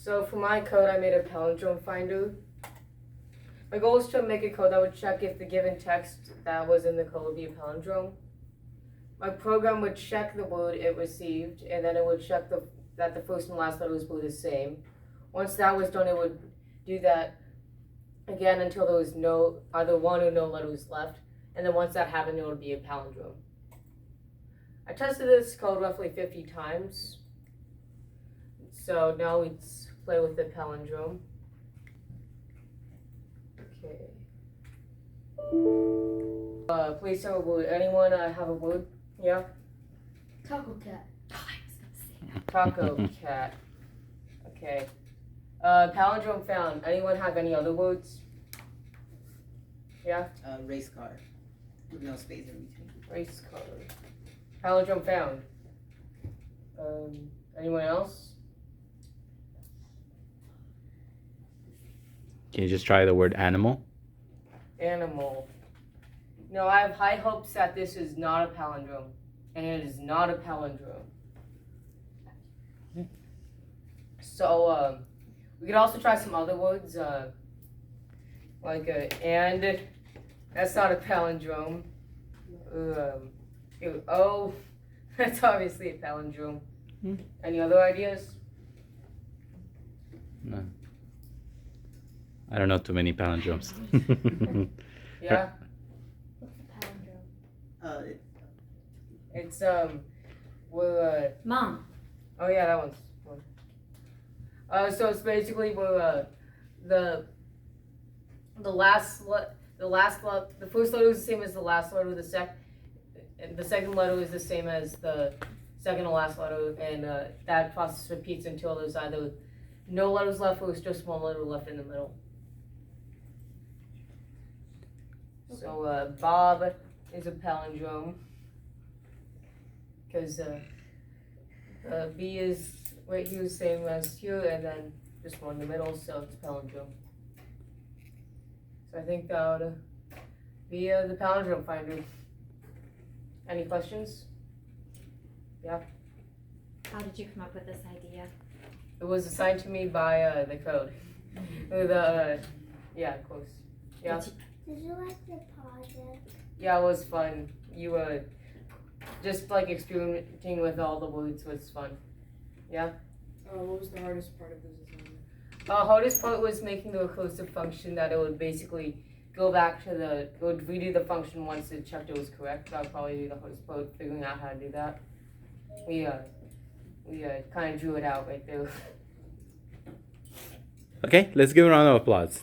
So for my code, I made a palindrome finder. My goal is to make a code that would check if the given text that was in the code would be a palindrome. My program would check the word it received, and then it would check that the first and last letter was both the same. Once that was done, it would do that again until there was either one or no letters left. And then once that happened, it would be a palindrome. I tested this code roughly 50 times. So now let's play with the palindrome. Okay. Please tell a word. Anyone have a word? Yeah? Taco cat. Taco cat. Okay. Palindrome found. Anyone have any other words? Yeah? Race car. With no space in between. Race car. Palindrome found. Anyone else? Can you just try the word animal? Animal. No, I have high hopes that this is not a palindrome. And it is not a palindrome. So, we could also try some other words, like and. That's not a palindrome. Oh, that's obviously a palindrome. Any other ideas? No. I don't know too many palindromes. Yeah? What's a palindrome? It's, Mom. oh yeah, that one's one. So it's basically where, the first letter is the same as the last letter, the second letter is the same as the second to last letter, and that process repeats until there's either no letters left or it's just one letter left in the middle. So Bob is a palindrome because B is right here, same as here, and then just one in the middle, so it's a palindrome. So I think that would be the palindrome finder. Any questions? Yeah? How did you come up with this idea? It was assigned to me by the code. Yeah, close. Yeah? Did you like the project? Yeah, it was fun. You just like experimenting with all the words was fun. Yeah? What was the hardest part of this assignment? Hardest part was making the recursive function that it would basically go back to it would redo the function once it checked it was correct. That would probably be the hardest part, figuring out how to do that. We kind of drew it out right there. Okay, let's give a round of applause.